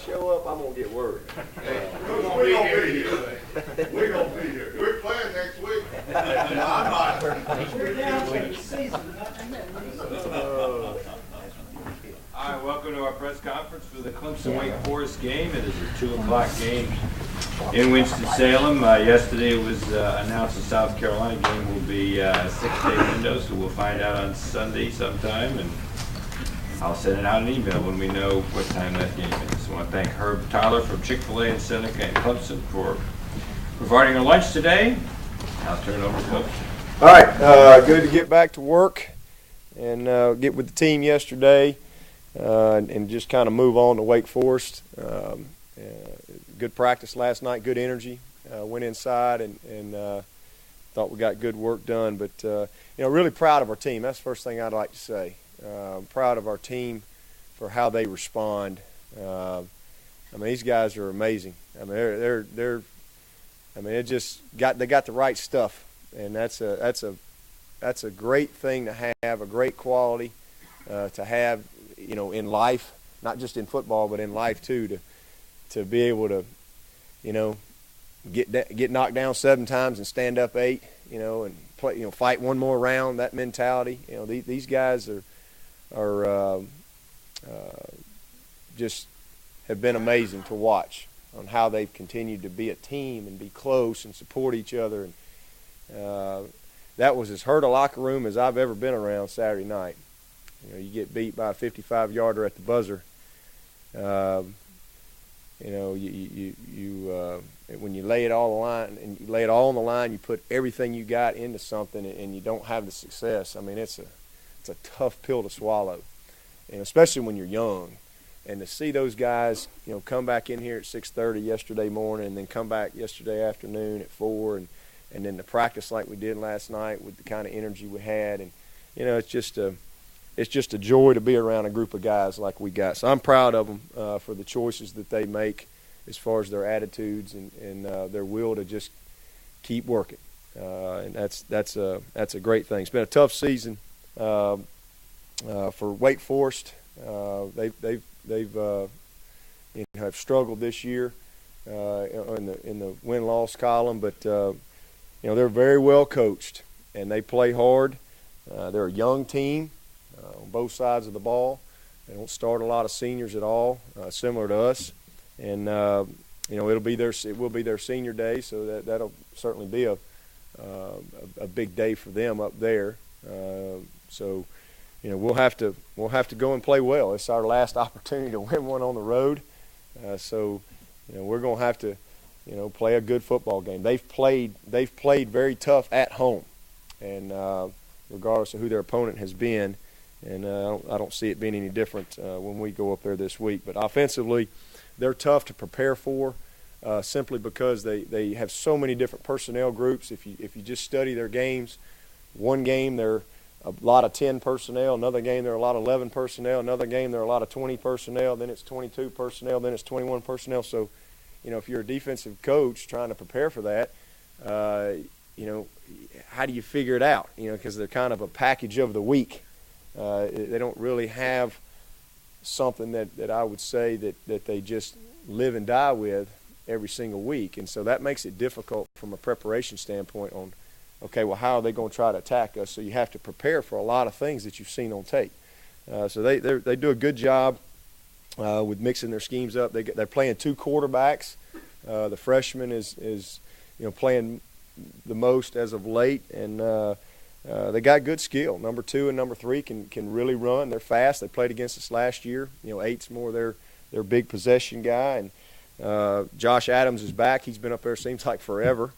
show up, I'm going to get worried. We're going to be here. We're going to be here. We're playing next week. No, I'm not. We're down to the season. All right, welcome to our press conference for the Clemson Wake Forest game. It is a 2 o'clock game in Winston-Salem. Yesterday it was announced the South Carolina game will be a 6-day window, so we'll find out on Sunday sometime, and I'll send it out an email when we know what time that game is. I want to thank Herb Tyler from Chick-fil-A in Seneca and Clemson for providing our lunch today. I'll turn it over to Coach. All right, good to get back to work and get with the team yesterday. And just kind of move on to Wake Forest. Good practice last night, good energy. Went inside and thought we got good work done. But, really proud of our team. That's the first thing I'd like to say. Proud of our team for how they respond. These guys are amazing. They got the right stuff, and that's a great thing to have, a great quality to have. In life, not just in football, but in life too, to be able to, get knocked down 7 times and stand up 8, and play, fight one more round. That mentality, these guys are just have been amazing to watch on how they've continued to be a team and be close and support each other. And that was as hurt a locker room as I've ever been around Saturday night. You get beat by a 55-yarder at the buzzer. When you lay it all on the line and you lay it all on the line, you put everything you got into something, and you don't have the success. It's a tough pill to swallow, and especially when you're young. And to see those guys, come back in here at 6:30 yesterday morning, and then come back yesterday afternoon at 4, and then to practice like we did last night with the kind of energy we had, and it's just a joy to be around a group of guys like we got. So I'm proud of them for the choices that they make as far as their attitudes and their will to just keep working. And that's a great thing. It's been a tough season for Wake Forest. They've have struggled this year in the win-loss column, but they're very well coached and they play hard. They're a young team. On both sides of the ball. They don't start a lot of seniors at all, similar to us. And it will be their senior day, so that'll certainly be a big day for them up there. So we'll have to go and play well. It's our last opportunity to win one on the road. So we're going to have to play a good football game. They've played very tough at home, and regardless of who their opponent has been. And I don't see it being any different when we go up there this week. But offensively, they're tough to prepare for simply because they have so many different personnel groups. If you just study their games, one game they're a lot of 10 personnel, another game they're a lot of 11 personnel, another game they're a lot of 20 personnel, then it's 22 personnel, then it's 21 personnel. So, if you're a defensive coach trying to prepare for that, how do you figure it out? Because they're kind of a package of the week. They don't really have something that I would say that they just live and die with every single week. And so that makes it difficult from a preparation standpoint on, okay, well, how are they going to try to attack us? So you have to prepare for a lot of things that you've seen on tape. So they do a good job with mixing their schemes up. They're playing 2 quarterbacks. The freshman is playing the most as of late, and they got good skill. Number 2 and number 3 can really run. They're fast. They played against us last year. 8's more their big possession guy. And Josh Adams is back. He's been up there seems like forever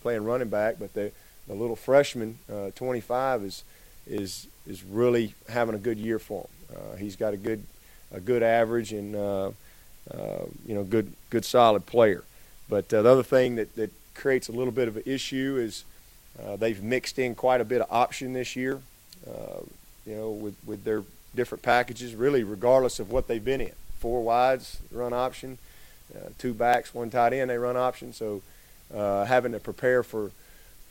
playing running back. But the little freshman, 25, is really having a good year for him. He's got a good average and good solid player. But the other thing that creates a little bit of an issue is they've mixed in quite a bit of option this year, with their different packages, really regardless of what they've been in. 4 wides, run option, 2 backs, 1 tight end, they run option. So having to prepare for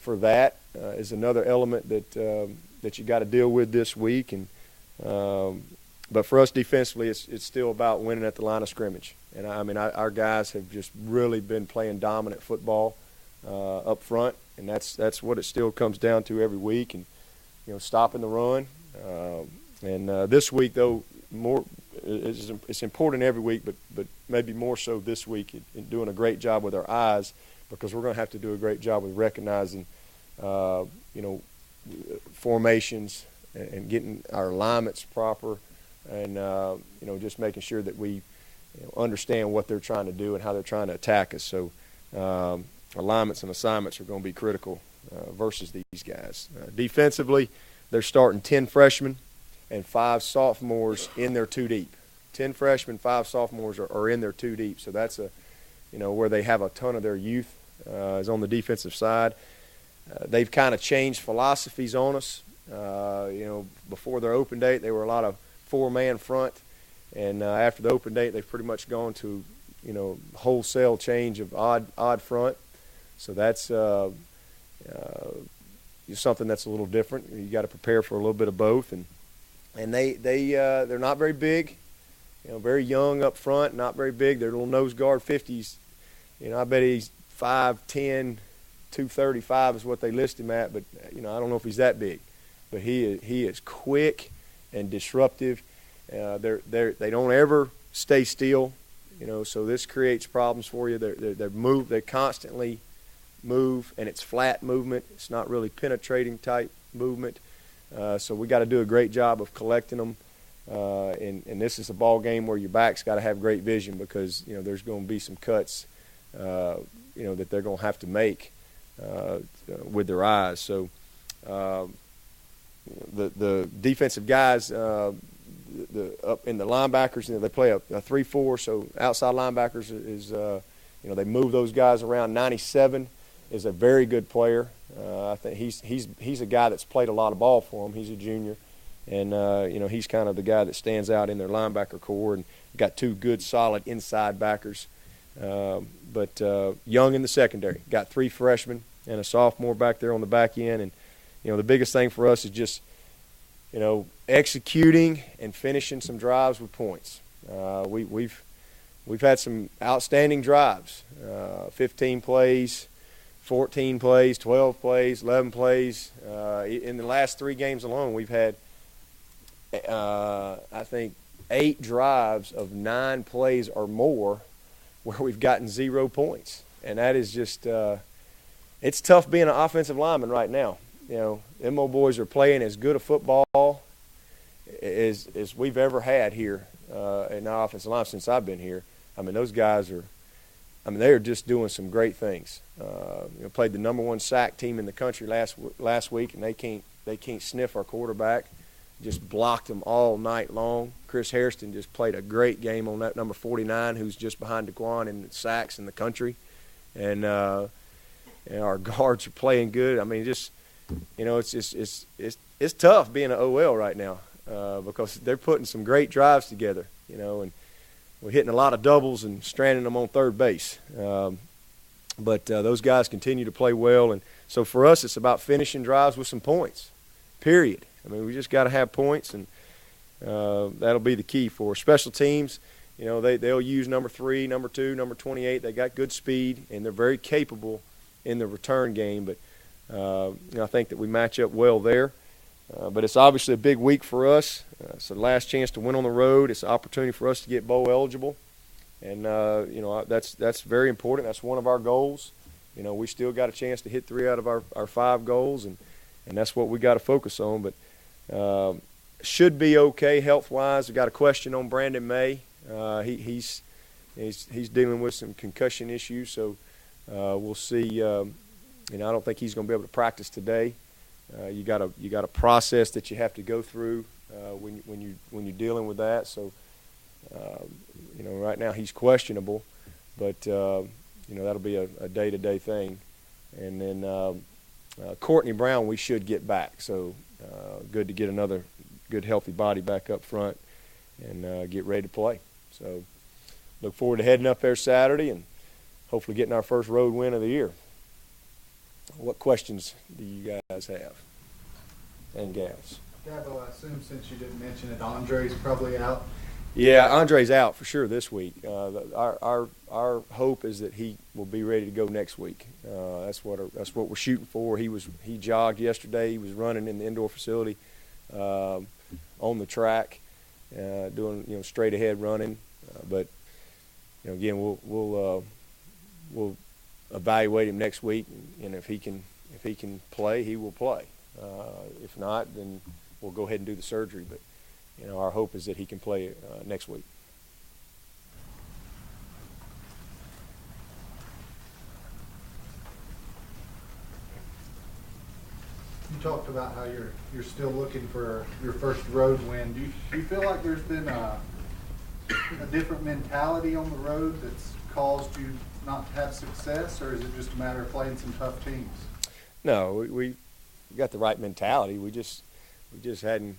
that is another element that you got to deal with this week. And But for us defensively, it's still about winning at the line of scrimmage. And I mean, our guys have just really been playing dominant football up front, and that's what it still comes down to every week. And stopping the run. And this week, though, it's important every week, but maybe more so this week in doing a great job with our eyes, because we're going to have to do a great job with recognizing, formations and getting our alignments proper, and just making sure that we understand what they're trying to do and how they're trying to attack us. So alignments and assignments are going to be critical versus these guys. Defensively, they're starting 10 freshmen and 5 sophomores in their 2 deep. 10 freshmen, 5 sophomores are in their 2 deep. So that's where they have a ton of their youth is on the defensive side. They've kind of changed philosophies on us. Before their open date, they were a lot of 4-man front. And after the open date, they've pretty much gone to, wholesale change of odd front. So that's something that's a little different. You got to prepare for a little bit of both. And they're not very big, very young up front, not very big. They're little nose guard 50s. I bet he's 5'10", 235 is what they list him at. But I don't know if he's that big. But he is quick and disruptive. They don't ever stay still, so this creates problems for you. They constantly move, and it's flat movement. It's not really penetrating type movement. So we got to do a great job of collecting them. And this is a ball game where your back's got to have great vision, because there's going to be some cuts, that they're going to have to make with their eyes. So the defensive guys. Up in the linebackers, they play a 3-4, so outside linebackers is, they move those guys around. 97 is a very good player. I think he's a guy that's played a lot of ball for them. He's a junior, and he's kind of the guy that stands out in their linebacker core, and got 2 good, solid inside backers. But young in the secondary, got 3 freshmen and a sophomore back there on the back end, and the biggest thing for us is just executing and finishing some drives with points. We've had some outstanding drives, 15 plays, 14 plays, 12 plays, 11 plays. In the last 3 games alone, we've had, I think, 8 drives of 9 plays or more where we've gotten 0 points. And that is just it's tough being an offensive lineman right now. Them old boys are playing as good a football as we've ever had here in our offensive line since I've been here. I mean, those guys they're just doing some great things. Played the #1 sack team in the country last week, and they can't sniff our quarterback. Just blocked them all night long. Chris Hairston just played a great game on that number 49, who's just behind DeQuan in sacks in the country. And our guards are playing good. I mean, just it's tough being an OL right now because they're putting some great drives together, and we're hitting a lot of doubles and stranding them on third base. But those guys continue to play well, and so for us, it's about finishing drives with some points. Period. I mean, we just got to have points, and that'll be the key for special teams. They'll use number 3, number 2, number 28. They got good speed, and they're very capable in the return game. But I think that we match up well there. But it's obviously a big week for us. It's the last chance to win on the road. It's an opportunity for us to get bowl eligible. And, that's very important. That's one of our goals. We still got a chance to hit 3 out of our 5 goals, and that's what we got to focus on. But should be okay health-wise. We got a question on Brandon May. He's dealing with some concussion issues, so we'll see. I don't think he's going to be able to practice today. You got a process that you have to go through when you're dealing with that. So right now he's questionable, but that'll be a day-to-day thing. And then Courtney Brown, we should get back. So good to get another good healthy body back up front and get ready to play. So look forward to heading up there Saturday and hopefully getting our first road win of the year. What questions do you guys have and gals? Dabo, I assume since you didn't mention it, Andre's probably out. Yeah, Andre's out for sure this week. Our hope is that he will be ready to go next week. That's what we're shooting for. He jogged yesterday. He was running in the indoor facility on the track, doing straight ahead running. But again, we'll evaluate him next week, and if he can play, he will play. If not, then we'll go ahead and do the surgery. But our hope is that he can play next week. You talked about how you're still looking for your first road win. Do you feel like there's been a different mentality on the road that's caused you not to have success, or is it just a matter of playing some tough teams? No, we got the right mentality. We just hadn't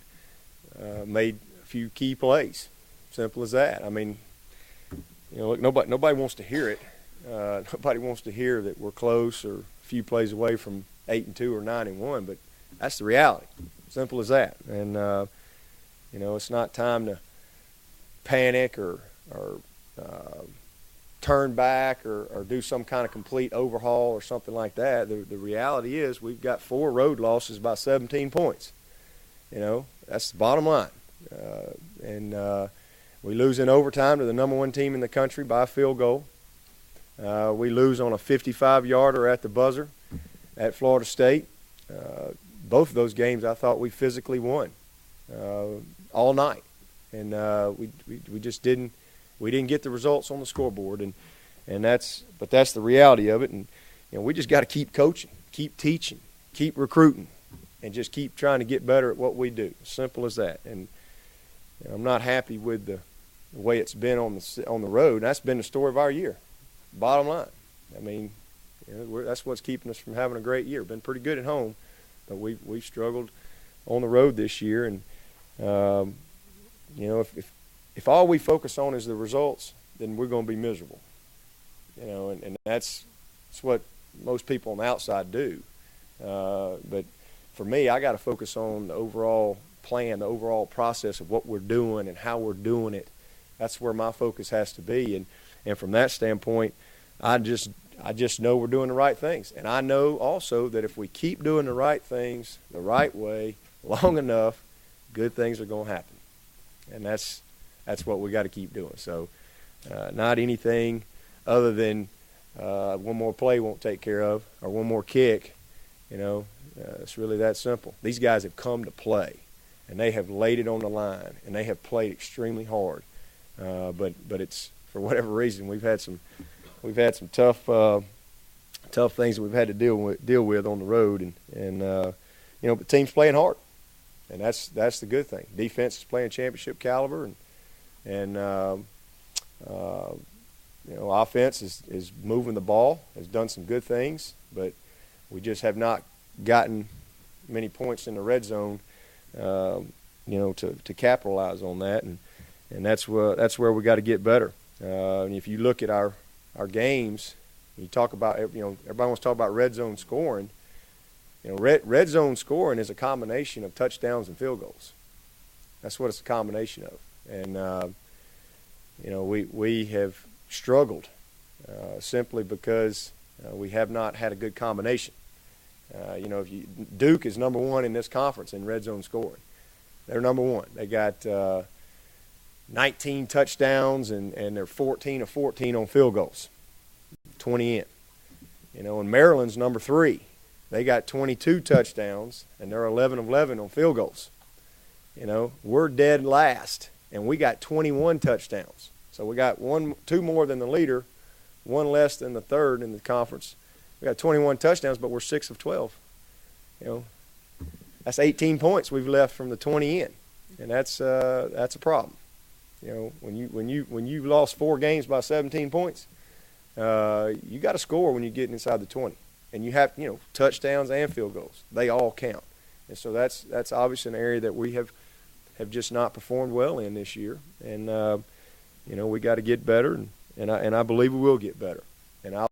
made a few key plays. Simple as that. I mean, look, nobody wants to hear it. Nobody wants to hear that we're close or a few plays away from 8-2 or 9-1, but that's the reality. Simple as that. And it's not time to panic or turn back or do some kind of complete overhaul or something like that. The reality is we've got 4 road losses by 17 points. That's the bottom line. We lose in overtime to the number 1 team in the country by a field goal. We lose on a 55-yarder at the buzzer at Florida State. Both of those games I thought we physically won all night. And we just didn't get the results on the scoreboard, and that's the reality of it. And we just got to keep coaching, keep teaching, keep recruiting, and just keep trying to get better at what we do. Simple as that. And I'm not happy with the way it's been on the road. And that's been the story of our year. Bottom line, I mean, that's what's keeping us from having a great year. Been pretty good at home, but we've struggled on the road this year. And if all we focus on is the results, then we're going to be miserable. And that's what most people on the outside do. But for me, I got to focus on the overall plan, the overall process of what we're doing and how we're doing it. That's where my focus has to be. And from that standpoint, I just know we're doing the right things. And I know also that if we keep doing the right things the right way long enough, good things are going to happen. And that's what we got to keep doing. So not anything other than one more play won't take care of, or one more kick. It's really that simple. These guys have come to play, and they have laid it on the line, and they have played extremely hard. But it's, for whatever reason, we've had some tough things that we've had to deal with on the road, and but the team's playing hard, and that's the good thing. Defense is playing championship caliber, and offense is moving the ball, has done some good things, but we just have not gotten many points in the red zone, to capitalize on that, and that's where we got to get better. And if you look at our games, you talk about, everybody wants to talk about red zone scoring. Red zone scoring is a combination of touchdowns and field goals. That's what it's a combination of. And we have struggled simply because we have not had a good combination. Duke is number 1 in this conference in red zone scoring. They're number 1. They got 19 touchdowns, and they're 14 of 14 on field goals, 20 in. And Maryland's number 3. They got 22 touchdowns, and they're 11 of 11 on field goals. We're dead last, and we got 21 touchdowns. So we got 2 more than the leader, 1 less than the third in the conference. We got 21 touchdowns, but we're 6 of 12. That's 18 points we've left from the 20 in, and that's a problem. When you lost 4 games by 17 points, you got to score when you get inside the 20, and you have touchdowns and field goals. They all count, and so that's obviously an area that we have just not performed well in this year, and we got to get better, and I believe we will get better, and